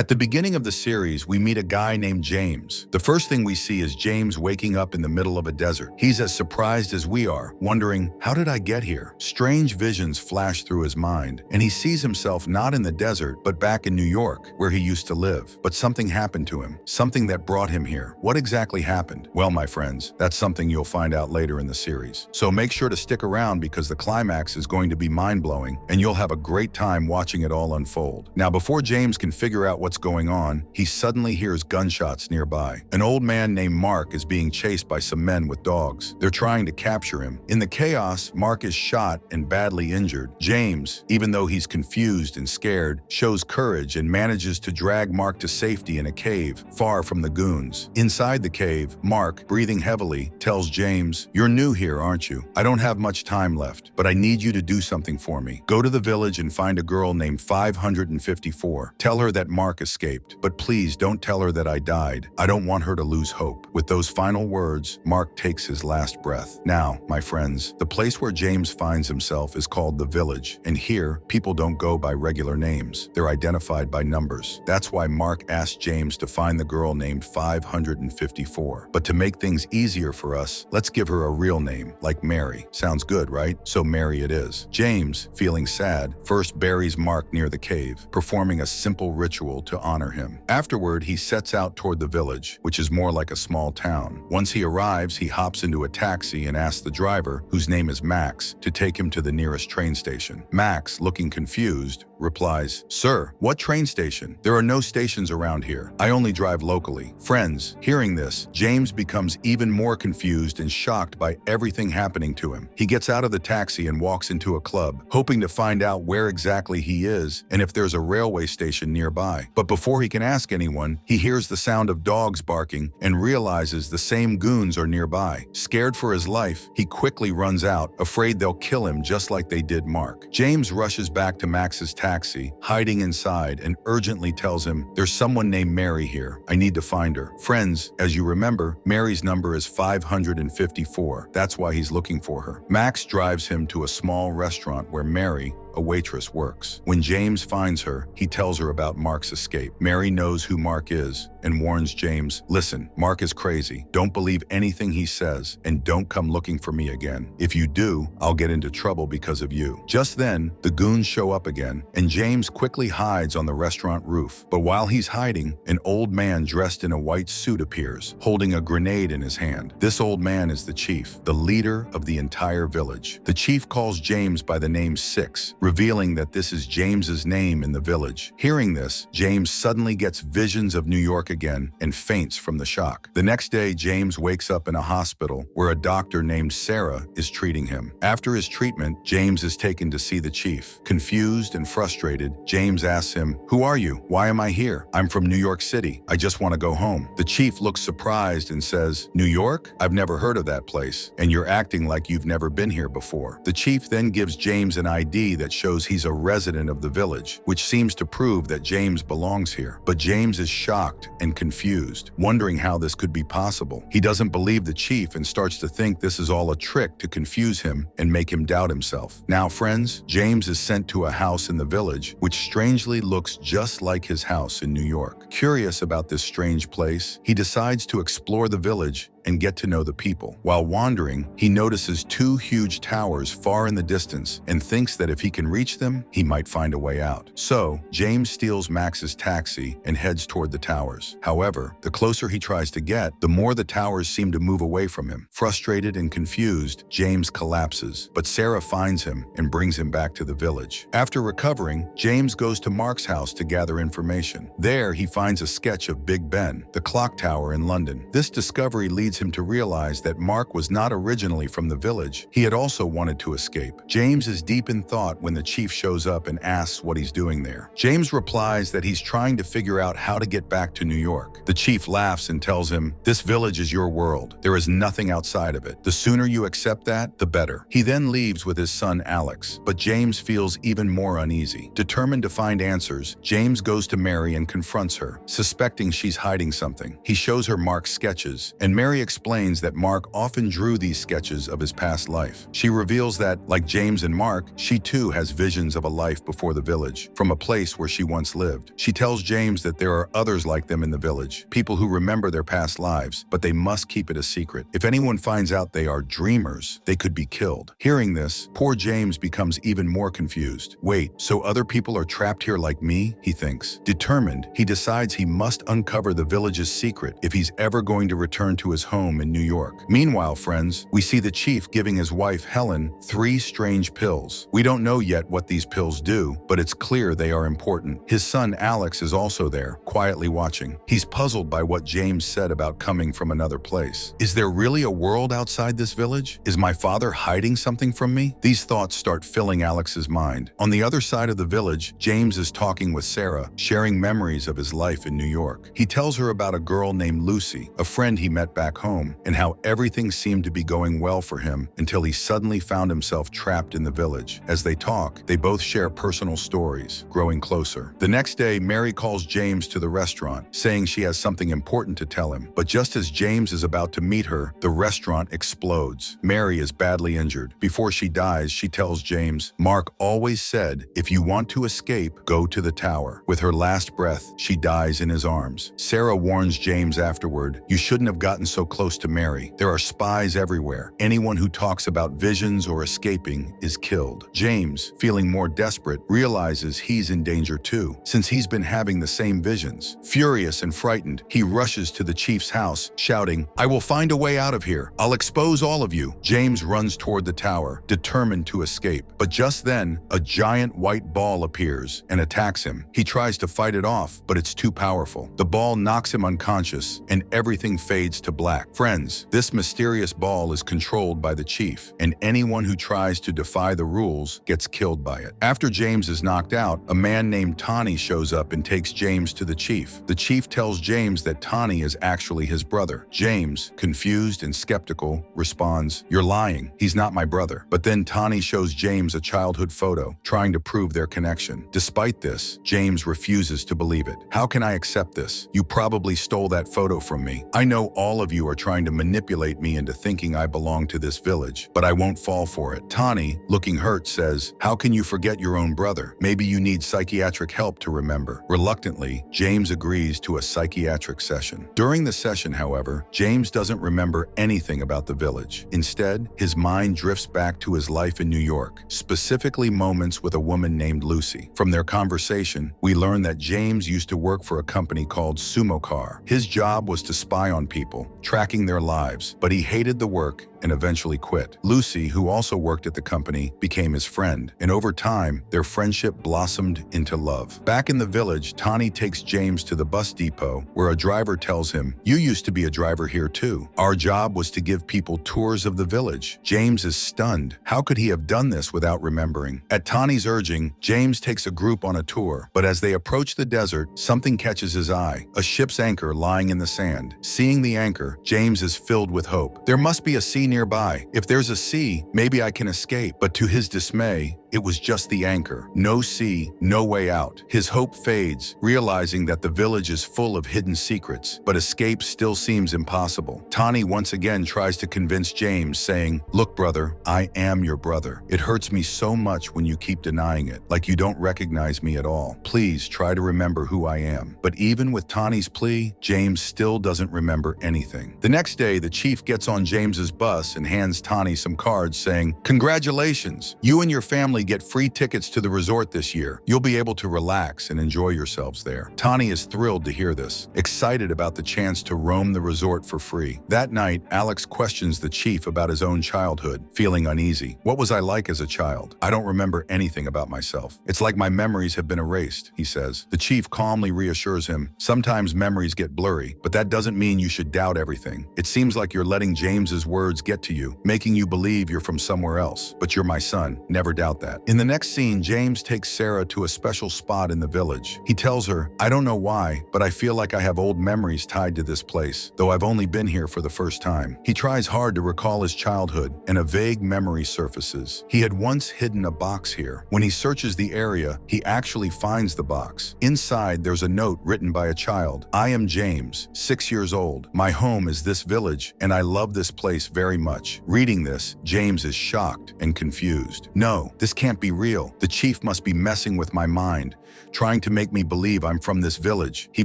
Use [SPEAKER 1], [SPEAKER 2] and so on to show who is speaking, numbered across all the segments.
[SPEAKER 1] At the beginning of the series, we meet a guy named James. The first thing we see is James waking up in the middle of a desert. He's as surprised as we are, wondering, how did I get here? Strange visions flash through his mind, and he sees himself not in the desert, but back in New York, where he used to live. But something happened to him, something that brought him here. What exactly happened? Well, my friends, that's something you'll find out later in the series. So make sure to stick around because the climax is going to be mind-blowing, and you'll have a great time watching it all unfold. Now, before James can figure out what's going on, he suddenly hears gunshots nearby. An old man named Mark is being chased by some men with dogs. They're trying to capture him. In the chaos, Mark is shot and badly injured. James, even though he's confused and scared, shows courage and manages to drag Mark to safety in a cave, far from the goons. Inside the cave, Mark, breathing heavily, tells James, "You're new here, aren't you? I don't have much time left, but I need you to do something for me. Go to the village and find a girl named 554. Tell her that Mark escaped. But please don't tell her that I died. I don't want her to lose hope." With those final words, Mark takes his last breath. Now, my friends, the place where James finds himself is called the village, and here, people don't go by regular names. They're identified by numbers. That's why Mark asked James to find the girl named 554. But to make things easier for us, let's give her a real name, like Mary. Sounds good, right? So Mary it is. James, feeling sad, first buries Mark near the cave, performing a simple ritual to honor him. Afterward, he sets out toward the village, which is more like a small town. Once he arrives, he hops into a taxi and asks the driver, whose name is Max, to take him to the nearest train station. Max, looking confused, replies, "Sir, what train station? There are no stations around here. I only drive locally." Friends, hearing this, James becomes even more confused and shocked by everything happening to him. He gets out of the taxi and walks into a club, hoping to find out where exactly he is and if there's a railway station nearby. But before he can ask anyone, he hears the sound of dogs barking and realizes the same goons are nearby. Scared for his life, he quickly runs out, afraid they'll kill him just like they did Mark. James rushes back to Max's taxi, hiding inside, and urgently tells him, "There's someone named Mary here. I need to find her." Friends, as you remember, Mary's number is 554. That's why he's looking for her. Max drives him to a small restaurant where Mary, a waitress, works. When James finds her, he tells her about Mark's escape. Mary knows who Mark is and warns James, "Listen, Mark is crazy. Don't believe anything he says, and don't come looking for me again. If you do, I'll get into trouble because of you." Just then, the goons show up again, and James quickly hides on the restaurant roof. But while he's hiding, an old man dressed in a white suit appears, holding a grenade in his hand. This old man is the chief, the leader of the entire village. The chief calls James by the name 6, revealing that this is James's name in the village. Hearing this, James suddenly gets visions of New York again and faints from the shock. The next day, James wakes up in a hospital where a doctor named Sarah is treating him. After his treatment, James is taken to see the chief. Confused and frustrated, James asks him, "Who are you? Why am I here? I'm from New York City. I just want to go home." The chief looks surprised and says, "New York? I've never heard of that place, and you're acting like you've never been here before." The chief then gives James an ID that shows he's a resident of the village, which seems to prove that James belongs here. But James is shocked and confused, wondering how this could be possible. He doesn't believe the chief and starts to think this is all a trick to confuse him and make him doubt himself. Now, friends, James is sent to a house in the village, which strangely looks just like his house in New York. Curious about this strange place, he decides to explore the village and get to know the people. While wandering, he notices 2 huge towers far in the distance and thinks that if he can reach them, he might find a way out. So, James steals Max's taxi and heads toward the towers. However, the closer he tries to get, the more the towers seem to move away from him. Frustrated and confused, James collapses, but Sarah finds him and brings him back to the village. After recovering, James goes to Mark's house to gather information. There, he finds a sketch of Big Ben, the clock tower in London. This discovery leads him to realize that Mark was not originally from the village. He had also wanted to escape. James is deep in thought when the chief shows up and asks what he's doing there. James replies that he's trying to figure out how to get back to New York. The chief laughs and tells him, "This village is your world. There is nothing outside of it. The sooner you accept that, the better." He then leaves with his son Alex, but James feels even more uneasy. Determined to find answers, James goes to Mary and confronts her, suspecting she's hiding something. He shows her Mark's sketches, and Mary Mary explains that Mark often drew these sketches of his past life. She reveals that, like James and Mark, she too has visions of a life before the village, from a place where she once lived. She tells James that there are others like them in the village, people who remember their past lives, but they must keep it a secret. If anyone finds out they are dreamers, they could be killed. Hearing this, poor James becomes even more confused. Wait, so other people are trapped here like me? He thinks. Determined, he decides he must uncover the village's secret if he's ever going to return to his home in New York. Meanwhile, friends, we see the chief giving his wife, Helen, 3 strange pills. We don't know yet what these pills do, but it's clear they are important. His son, Alex, is also there, quietly watching. He's puzzled by what James said about coming from another place. Is there really a world outside this village? Is my father hiding something from me? These thoughts start filling Alex's mind. On the other side of the village, James is talking with Sarah, sharing memories of his life in New York. He tells her about a girl named Lucy, a friend he met back home, and how everything seemed to be going well for him until he suddenly found himself trapped in the village. As they talk, they both share personal stories, growing closer. The next day, Mary calls James to the restaurant, saying she has something important to tell him. But just as James is about to meet her, the restaurant explodes. Mary is badly injured. Before she dies, she tells James, "Mark always said, if you want to escape, go to the tower." With her last breath, she dies in his arms. Sarah warns James afterward, "You shouldn't have gotten so close to Mary. There are spies everywhere. Anyone who talks about visions or escaping is killed." James, feeling more desperate, realizes he's in danger too, since he's been having the same visions. Furious and frightened, he rushes to the chief's house, shouting, "I will find a way out of here. I'll expose all of you." James runs toward the tower, determined to escape. But just then, a giant white ball appears and attacks him. He tries to fight it off, but it's too powerful. The ball knocks him unconscious, and everything fades to black. Friends, this mysterious ball is controlled by the chief, and anyone who tries to defy the rules gets killed by it. After James is knocked out, a man named Tnie shows up and takes James to the chief. The chief tells James that Tnie is actually his brother. James, confused and skeptical, responds, "You're lying. He's not my brother." But then Tnie shows James a childhood photo, trying to prove their connection. Despite this, James refuses to believe it. "How can I accept this? You probably stole that photo from me. I know all of you are trying to manipulate me into thinking I belong to this village, but I won't fall for it." Tnie, looking hurt, says, "How can you forget your own brother? Maybe you need psychiatric help to remember." Reluctantly, James agrees to a psychiatric session. During the session, however, James doesn't remember anything about the village. Instead, his mind drifts back to his life in New York, specifically moments with a woman named Lucy. From their conversation, we learn that James used to work for a company called Sumo Car. His job was to spy on people, tracking their lives, but he hated the work and eventually quit. Lucy, who also worked at the company, became his friend, and over time, their friendship blossomed into love. Back in the village, Tnie takes James to the bus depot, where a driver tells him, "You used to be a driver here too. Our job was to give people tours of the village." James is stunned. How could he have done this without remembering? At Tnie's urging, James takes a group on a tour, but as they approach the desert, something catches his eye, a ship's anchor lying in the sand. Seeing the anchor, James is filled with hope. There must be a sea nearby. If there's a sea, maybe I can escape. But to his dismay, it was just the anchor. No sea, no way out. His hope fades, realizing that the village is full of hidden secrets, but escape still seems impossible. Tnie once again tries to convince James, saying, "Look, brother, I am your brother. It hurts me so much when you keep denying it, like you don't recognize me at all. Please try to remember who I am." But even with Tnie's plea, James still doesn't remember anything. The next day, the chief gets on James's bus and hands Tnie some cards saying, "Congratulations, you and your family get free tickets to the resort this year. You'll be able to relax and enjoy yourselves there." Tnie is thrilled to hear this, excited about the chance to roam the resort for free. That night, Alex questions the chief about his own childhood, feeling uneasy. "What was I like as a child? I don't remember anything about myself. It's like my memories have been erased," he says. The chief calmly reassures him, "Sometimes memories get blurry, but that doesn't mean you should doubt everything. It seems like you're letting James's words get to you, making you believe you're from somewhere else. But you're my son. Never doubt that." that. In the next scene, James takes Sarah to a special spot in the village. He tells her, "I don't know why, but I feel like I have old memories tied to this place, though I've only been here for the first time." He tries hard to recall his childhood, and a vague memory surfaces. He had once hidden a box here. When he searches the area, he actually finds the box. Inside, there's a note written by a child. "I am James, 6 years old. My home is this village, and I love this place very much." Reading this, James is shocked and confused. "No, this can't be real. The chief must be messing with my mind, trying to make me believe I'm from this village. He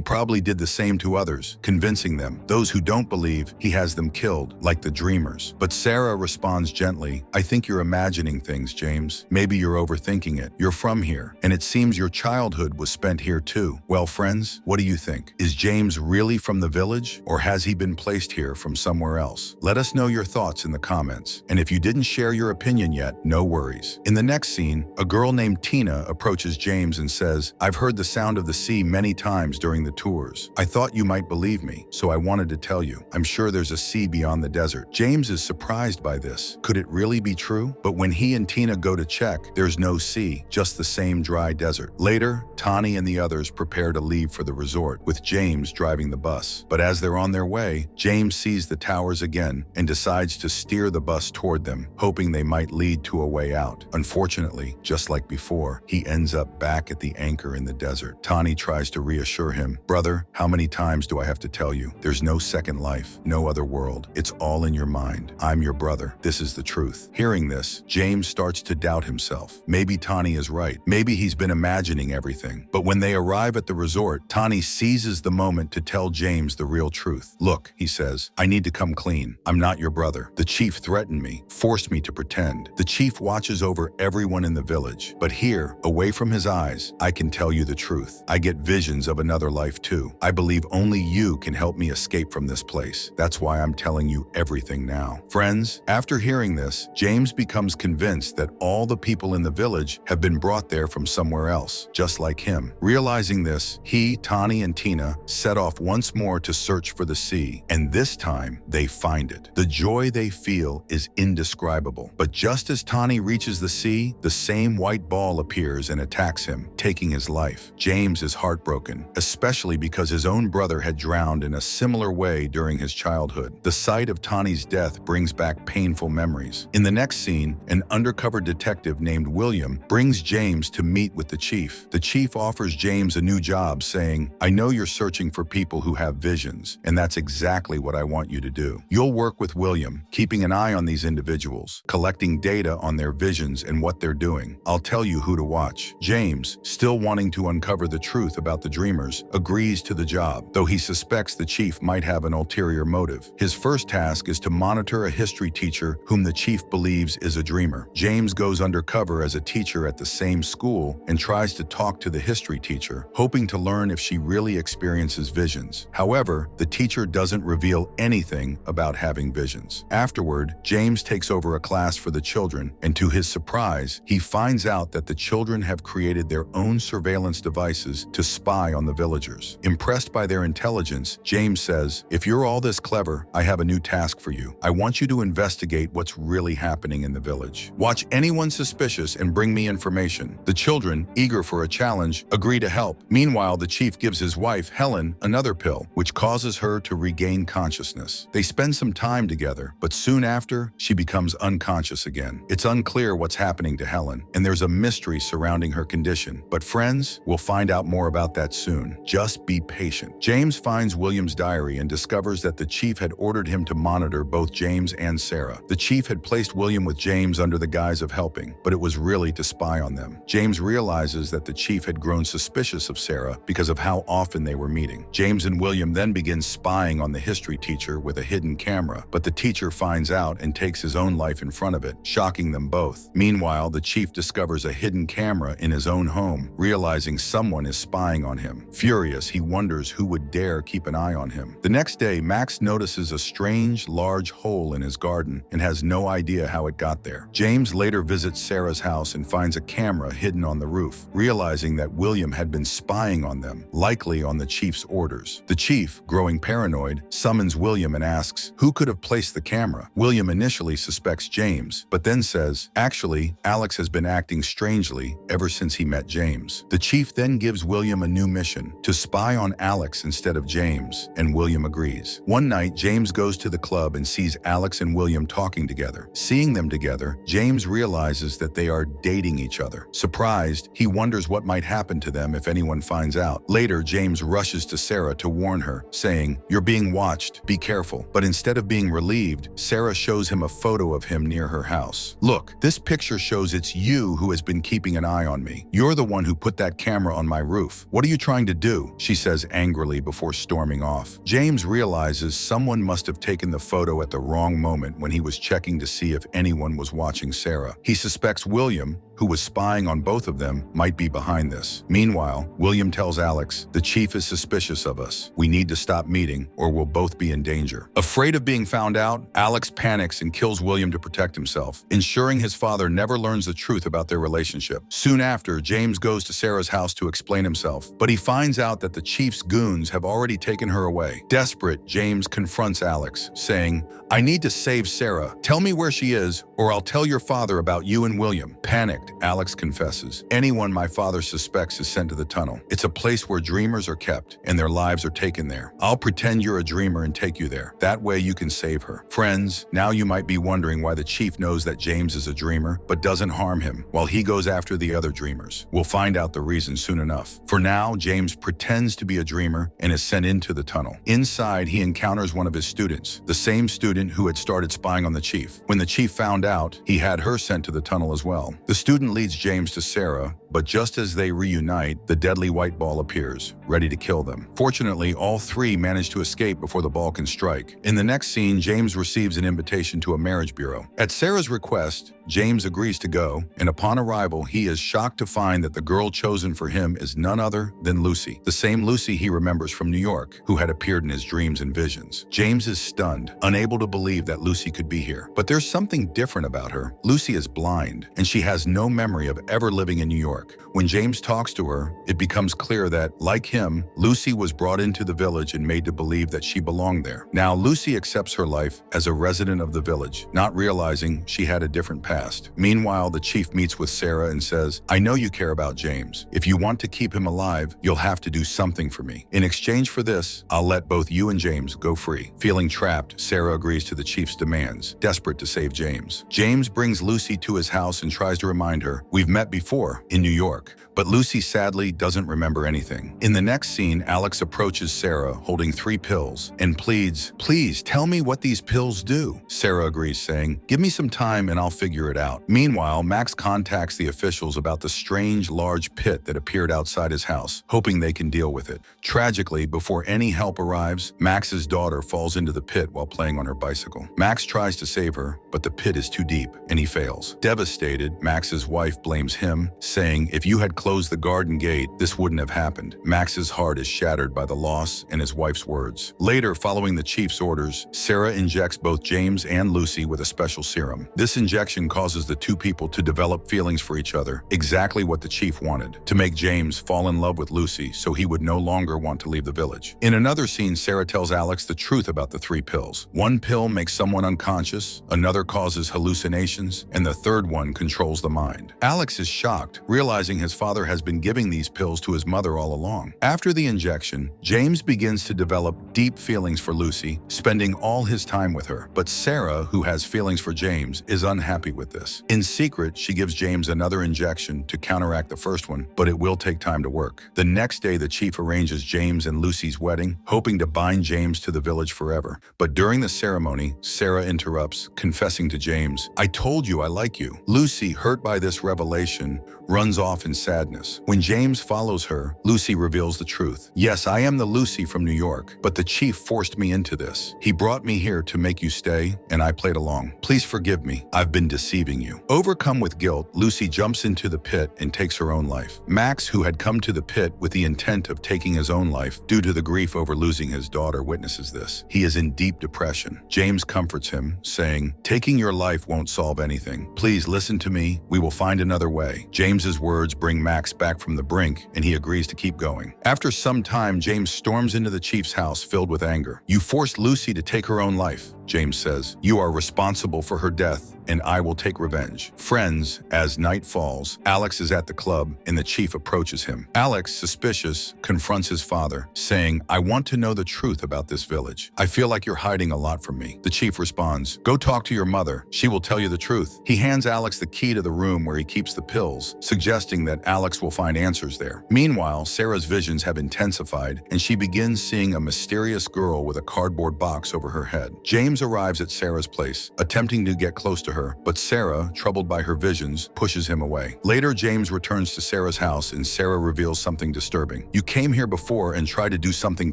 [SPEAKER 1] probably did the same to others, convincing them. Those who don't believe, he has them killed, like the dreamers." But Sarah responds gently, "I think you're imagining things, James. Maybe you're overthinking it. You're from here, and it seems your childhood was spent here too." Well, friends, what do you think? Is James really from the village, or has he been placed here from somewhere else? Let us know your thoughts in the comments. And if you didn't share your opinion yet, no worries. In the next scene, a girl named Tnie approaches James and says, "I've heard the sound of the sea many times during the tours. I thought you might believe me, so I wanted to tell you. I'm sure there's a sea beyond the desert." James is surprised by this. Could it really be true? But when he and Tnie go to check, there's no sea, just the same dry desert. Later, Tnie and the others prepare to leave for the resort, with James driving the bus. But as they're on their way, James sees the towers again and decides to steer the bus toward them, hoping they might lead to a way out. Unfortunately, just like before, he ends up back at the anchor in the desert. Tnie tries to reassure him, "Brother, how many times do I have to tell you? There's no second life, no other world. It's all in your mind. I'm your brother. This is the truth." Hearing this, James starts to doubt himself. Maybe Tnie is right. Maybe he's been imagining everything. But when they arrive at the resort, Tnie seizes the moment to tell James the real truth. "Look," he says, "I need to come clean. I'm not your brother. The chief threatened me, forced me to pretend. The chief watches over everyone in the village. But here, away from his eyes, I can tell you the truth. I get visions of another life too. I believe only you can help me escape from this place. That's why I'm telling you everything now." Friends, after hearing this, James becomes convinced that all the people in the village have been brought there from somewhere else, just like him. Realizing this, he, Tnie, and Tnie set off once more to search for the sea, and this time they find it. The joy they feel is indescribable. But just as Tnie reaches the sea, the same white ball appears and attacks him, taking his life. James is heartbroken, especially because his own brother had drowned in a similar way during his childhood. The sight of Tani's death brings back painful memories. In the next scene, an undercover detective named William brings James to meet with the chief. The chief offers James a new job, saying, "I know you're searching for people who have visions, and that's exactly what I want you to do. You'll work with William, keeping an eye on these individuals, collecting data on their visions and what they're doing. I'll tell you who to watch." James, still wanting to uncover the truth about the dreamers, agrees to the job, though he suspects the chief might have an ulterior motive. His first task is to monitor a history teacher whom the chief believes is a dreamer. James goes undercover as a teacher at the same school and tries to talk to the history teacher, hoping to learn if she really experiences visions. However, the teacher doesn't reveal anything about having visions. Afterward, James takes over a class for the children, and to his surprise, he finds out that the children have created their own surveillance devices to spy on the villagers. Impressed by their intelligence, James says, "If you're all this clever, I have a new task for you. I want you to investigate what's really happening in the village. Watch anyone suspicious and bring me information." The children, eager for a challenge, agree to help. Meanwhile, the chief gives his wife, Helen, another pill, which causes her to regain consciousness. They spend some time together, but soon after, she becomes unconscious again. It's unclear what's happening to Helen, and there's a mystery surrounding her condition. But friends, we'll find out more about that soon. Just be patient. James finds William's diary and discovers that the chief had ordered him to monitor both James and Sarah. The chief had placed William with James under the guise of helping, but it was really to spy on them. James realizes that the chief had grown suspicious of Sarah because of how often they were meeting. James and William then begin spying on the history teacher with a hidden camera, but the teacher finds out and takes his own life in front of it, shocking them both. Meanwhile, the chief discovers a hidden camera in his own home, realizing someone is spying on him. Furious, he wonders who would dare keep an eye on him. The next day, Max notices a strange, large hole in his garden and has no idea how it got there. James later visits Sarah's house and finds a camera hidden on the roof, realizing that William had been spying on them, likely on the chief's orders. The chief, growing paranoid, summons William and asks who could have placed the camera. William initially suspects James, but then says, "Actually, Alex has been acting strangely ever since he met James. The chief then gives William a new mission, to spy on Alex instead of James, and William agrees. One night, James goes to the club and sees Alex and William talking together. Seeing them together, James realizes that they are dating each other. Surprised, he wonders what might happen to them if anyone finds out. Later, James rushes to Sarah to warn her, saying, "You're being watched, be careful." But instead of being relieved, Sarah shows him a photo of him near her house. "Look, this picture shows it's you who has been keeping an eye on me. You're the one who put that camera on my roof. What are you trying to do?" she says angrily before storming off. James realizes someone must have taken the photo at the wrong moment when he was checking to see if anyone was watching Sarah. He suspects William, who was spying on both of them, might be behind this. Meanwhile, William tells Alex, "The chief is suspicious of us. We need to stop meeting or we'll both be in danger." Afraid of being found out, Alex panics and kills William to protect himself, ensuring his father never learns the truth about their relationship. Soon after, James goes to Sarah's house to explain himself, but he finds out that the chief's goons have already taken her away. Desperate, James confronts Alex, saying, "I need to save Sarah. Tell me where she is, or I'll tell your father about you and William." Panicked, Alex confesses, "Anyone my father suspects is sent to the tunnel. It's a place where dreamers are kept, and their lives are taken there. I'll pretend you're a dreamer and take you there. That way you can save her." Friends, now you might be wondering why the chief knows that James is a dreamer, but doesn't harm him, while he goes after the other dreamers. We'll find out the reason soon enough. For now, James pretends to be a dreamer and is sent into the tunnel. Inside, he encounters one of his students, the same student who had started spying on the chief. When the chief found out, he had her sent to the tunnel as well. The student leads James to Sarah, but just as they reunite, the deadly white ball appears, ready to kill them. Fortunately, all three manage to escape before the ball can strike. In the next scene, James receives an invitation to a marriage bureau. At Sarah's request, James agrees to go, and upon arrival, he is shocked to find that the girl chosen for him is none other than Lucy, the same Lucy he remembers from New York, who had appeared in his dreams and visions. James is stunned, unable to believe that Lucy could be here. But there's something different about her. Lucy is blind, and she has no memory of ever living in New York. When James talks to her, it becomes clear that, like him, Lucy was brought into the village and made to believe that she belonged there. Now, Lucy accepts her life as a resident of the village, not realizing she had a different past. Meanwhile, the chief meets with Sarah and says, "I know you care about James. If you want to keep him alive, you'll have to do something for me. In exchange for this, I'll let both you and James go free." Feeling trapped, Sarah agrees to the chief's demands, desperate to save James. James brings Lucy to his house and tries to remind her, "We've met before, in New York." But Lucy sadly doesn't remember anything. In the next scene, Alex approaches Sarah holding 3 pills and pleads, "Please tell me what these pills do." Sarah agrees, saying, "Give me some time and I'll figure it out." Meanwhile, Max contacts the officials about the strange large pit that appeared outside his house, hoping they can deal with it. Tragically, before any help arrives, Max's daughter falls into the pit while playing on her bicycle. Max tries to save her, but the pit is too deep and he fails. Devastated, Max's wife blames him, saying, "If you had closed the garden gate, this wouldn't have happened." Max's heart is shattered by the loss and his wife's words. Later, following the chief's orders, Sarah injects both James and Lucy with a special serum. This injection causes the 2 people to develop feelings for each other, exactly what the chief wanted, to make James fall in love with Lucy so he would no longer want to leave the village. In another scene, Sarah tells Alex the truth about the 3 pills. One pill makes someone unconscious, another causes hallucinations, and the third one controls the mind. Alex is shocked, realizing his father has been giving these pills to his mother all along. After the injection, James begins to develop deep feelings for Lucy, spending all his time with her. But Sarah, who has feelings for James, is unhappy with this. In secret, she gives James another injection to counteract the first one, but it will take time to work. The next day, the chief arranges James and Lucy's wedding, hoping to bind James to the village forever. But during the ceremony, Sarah interrupts, confessing to James, "I told you I like you." Lucy, hurt by this revelation, runs off in sadness. When James follows her, Lucy reveals the truth. "Yes, I am the Lucy from New York, but the chief forced me into this. He brought me here to make you stay, and I played along. Please forgive me. I've been deceiving you." Overcome with guilt, Lucy jumps into the pit and takes her own life. Max, who had come to the pit with the intent of taking his own life due to the grief over losing his daughter, witnesses this. He is in deep depression. James comforts him, saying, "Taking your life won't solve anything. Please listen to me. We will find another way." James's words bring Max back from the brink, and he agrees to keep going. After some time, James storms into the chief's house filled with anger. "You forced Lucy to take her own life. James says. You are responsible for her death, and I will take revenge. Friends, as night falls, Alex is at the club and the chief approaches him. Alex, suspicious, confronts his father, saying, I want to know the truth about this village. I feel like you're hiding a lot from me. The chief responds, go talk to your mother. She will tell you the truth. He hands Alex the key to the room where he keeps the pills, suggesting that Alex will find answers there. Meanwhile, Sarah's visions have intensified, and she begins seeing a mysterious girl with a cardboard box over her head. James arrives at Sarah's place, attempting to get close to her, but Sarah, troubled by her visions, pushes him away. Later, James returns to Sarah's house and Sarah reveals something disturbing. You came here before and tried to do something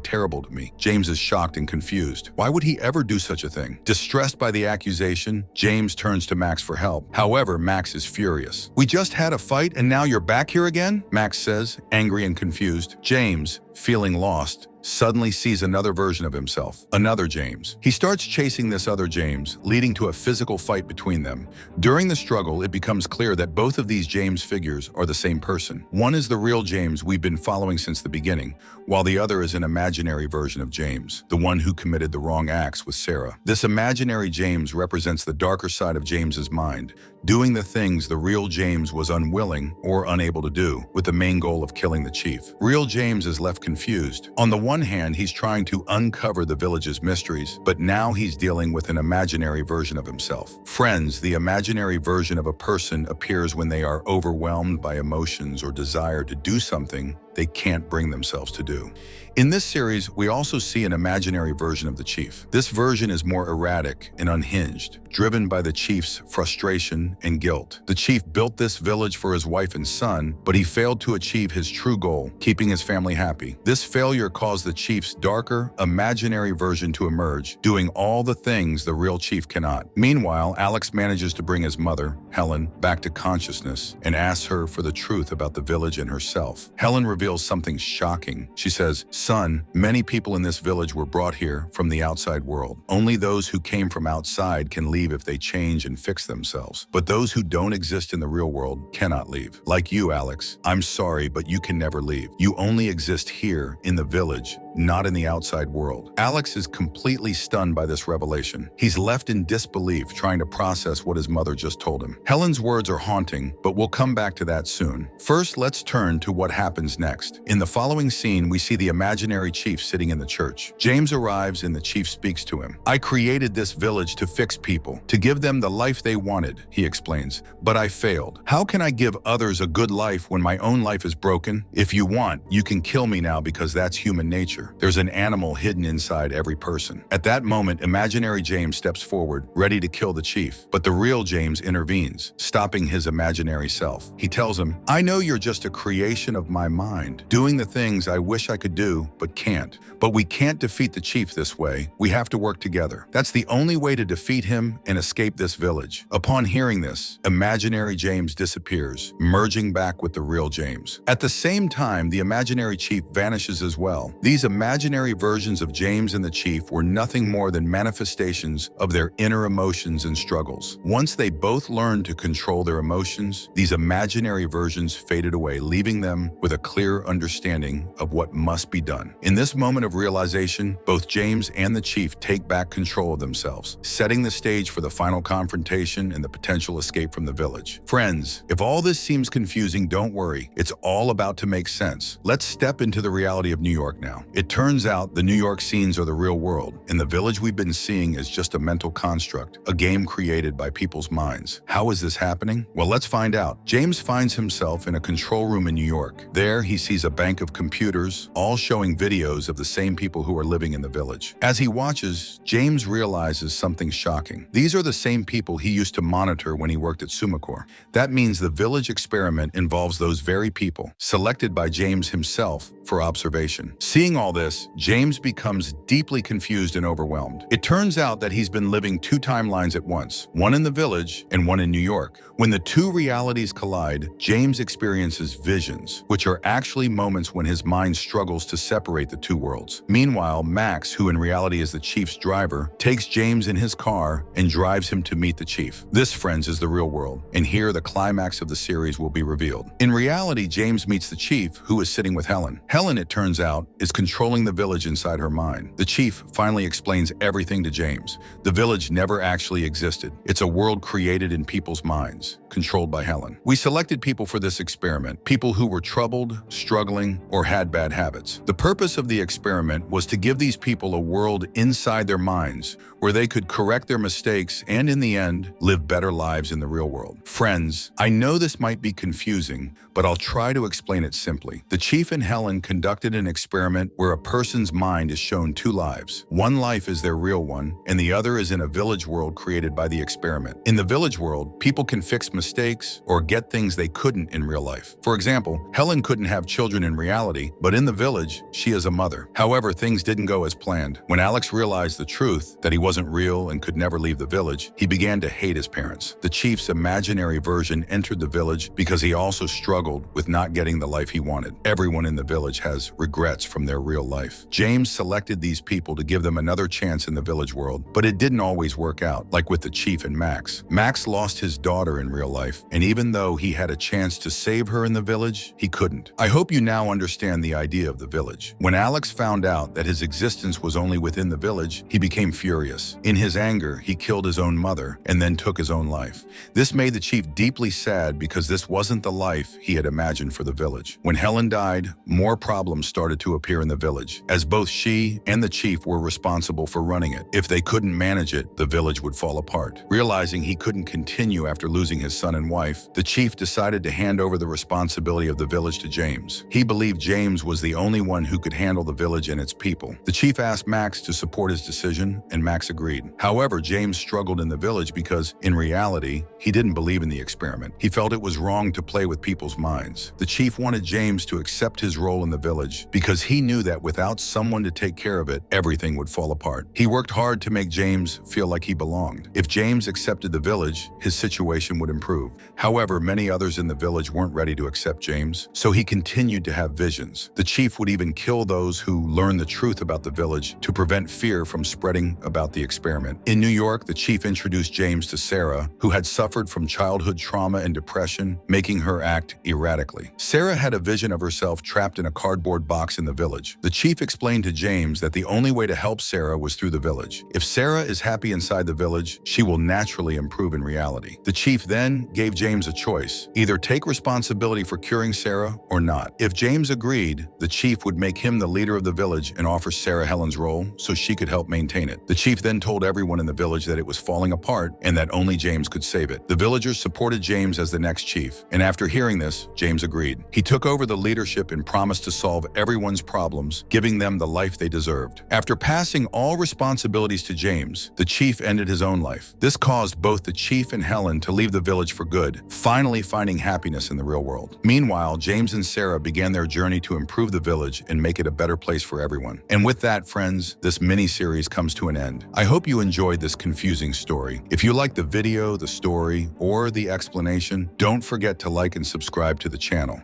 [SPEAKER 1] terrible to me. James is shocked and confused. Why would he ever do such a thing? Distressed by the accusation, James turns to Max for help. However, Max is furious. We just had a fight and now you're back here again? Max says, angry and confused. James, feeling lost, suddenly sees another version of himself, another James. He starts chasing this other James, leading to a physical fight between them. During the struggle, it becomes clear that both of these James figures are the same person. One is the real James we've been following since the beginning, while the other is an imaginary version of James, the one who committed the wrong acts with Sarah. This imaginary James represents the darker side of James's mind, doing the things the real James was unwilling or unable to do, with the main goal of killing the chief. Real James is left confused. On the one hand, he's trying to uncover the village's mysteries, but now he's dealing with an imaginary version of himself. Friends, the imaginary version of a person appears when they are overwhelmed by emotions or desire to do something they can't bring themselves to do. In this series, we also see an imaginary version of the chief. This version is more erratic and unhinged, driven by the chief's frustration and guilt. The chief built this village for his wife and son, but he failed to achieve his true goal, keeping his family happy. This failure caused the chief's darker, imaginary version to emerge, doing all the things the real chief cannot. Meanwhile, Alex manages to bring his mother, Helen, back to consciousness and asks her for the truth about the village and herself. Helen reveals something shocking. She says, son, many people in this village were brought here from the outside world. Only those who came from outside can leave if they change and fix themselves. But those who don't exist in the real world cannot leave. Like you, Alex, I'm sorry, but you can never leave. You only exist here in the village, not in the outside world. Alex is completely stunned by this revelation. He's left in disbelief, trying to process what his mother just told him. Helen's words are haunting, but we'll come back to that soon. First, let's turn to what happens next. In the following scene, we see the imaginary chief sitting in the church. James arrives and the chief speaks to him. I created this village to fix people, to give them the life they wanted, he explains, but I failed. How can I give others a good life when my own life is broken? If you want, you can kill me now because that's human nature. There's an animal hidden inside every person. At that moment, imaginary James steps forward, ready to kill the chief. But the real James intervenes, stopping his imaginary self. He tells him, I know you're just a creation of my mind, doing the things I wish I could do, but can't. But we can't defeat the chief this way. We have to work together. That's the only way to defeat him and escape this village. Upon hearing this, imaginary James disappears, merging back with the real James. At the same time, the imaginary chief vanishes as well. These imaginary versions of James and the chief were nothing more than manifestations of their inner emotions and struggles. Once they both learned to control their emotions, these imaginary versions faded away, leaving them with a clear understanding of what must be done. In this moment of realization, both James and the chief take back control of themselves, setting the stage for the final confrontation and the potential escape from the village. Friends, if all this seems confusing, don't worry. It's all about to make sense. Let's step into the reality of New York now. It turns out the New York scenes are the real world, and the village we've been seeing is just a mental construct, a game created by people's minds. How is this happening? Well, let's find out. James finds himself in a control room in New York. There, he sees a bank of computers, all showing videos of the same people who are living in the village. As he watches, James realizes something shocking. These are the same people he used to monitor when he worked at Sumacor. That means the village experiment involves those very people, selected by James himself for observation. Seeing all this, James becomes deeply confused and overwhelmed. It turns out that he's been living two timelines at once, one in the village and one in New York. When the two realities collide, James experiences visions, which are actually moments when his mind struggles to separate the two worlds. Meanwhile, Max, who in reality is the chief's driver, takes James in his car and drives him to meet the chief. This, friends, is the real world, and here the climax of the series will be revealed. In reality, James meets the chief, who is sitting with Helen. Helen, it turns out, is controlling the village inside her mind. The chief finally explains everything to James. The village never actually existed. It's a world created in people's minds, controlled by Helen. We selected people for this experiment, people who were troubled, struggling, or had bad habits. The purpose of the experiment was to give these people a world inside their minds where they could correct their mistakes and, in the end, live better lives in the real world. Friends, I know this might be confusing, but I'll try to explain it simply. The chief and Helen conducted an experiment where a person's mind is shown two lives. One life is their real one, and the other is in a village world created by the experiment. In the village world, people can fix mistakes or get things they couldn't in real life. For example, Helen couldn't have children in reality, but in the village, she is a mother. However, things didn't go as planned. When Alex realized the truth, that he wasn't real and could never leave the village, he began to hate his parents. The chief's imaginary version entered the village because he also struggled with not getting the life he wanted. Everyone in the village has regrets from their real life. James selected these people to give them another chance in the village world, but it didn't always work out, like with the chief and Max. Max lost his daughter in real life, and even though he had a chance to save her in the village, he couldn't. I hope you now understand the idea of the village. When Alex found out that his existence was only within the village, he became furious. In his anger, he killed his own mother and then took his own life. This made the chief deeply sad because this wasn't the life he had imagined for the village. When Helen died, more problems started to appear in the village, as both she and the chief were responsible for running it. If they couldn't manage it, the village would fall apart. Realizing he couldn't continue after losing his son and wife, the chief decided to hand over the responsibility of the village to James. He believed James was the only one who could handle the village and its people. The chief asked Max to support his decision, and Max agreed. However, James struggled in the village because, in reality, he didn't believe in the experiment. He felt it was wrong to play with people's minds. The chief wanted James to accept his role in the village because he knew that without someone to take care of it, everything would fall apart. He worked hard to make James feel like he belonged. If James accepted the village, his situation would improve. However, many others in the village weren't ready to accept James, so he continued to have visions. The chief would even kill those who learned the truth about the village to prevent fear from spreading about the experiment. In New York, the chief introduced James to Sarah, who had suffered from childhood trauma and depression, making her act erratically. Sarah had a vision of herself trapped in a cardboard box in the village. The chief explained to James that the only way to help Sarah was through the village. If Sarah is happy inside the village, she will naturally improve in reality. The chief then gave James a choice: either take responsibility for curing Sarah or not. If James agreed, the chief would make him the leader of the village and offer Sarah Helen's role so she could help maintain it. The chief then told everyone in the village that it was falling apart and that only James could save it. The villagers supported James as the next chief, and after hearing this, James agreed. He took over the leadership and promised to solve everyone's problems, giving them the life they deserved. After passing all responsibilities to James, the chief ended his own life. This caused both the chief and Helen to leave the village for good, finally finding happiness in the real world. Meanwhile, James and Sarah began their journey to improve the village and make it a better place for everyone. And with that, friends, this mini-series comes to an end. I hope you enjoyed this confusing story. If you liked the video, the story, or the explanation, don't forget to like and subscribe to the channel.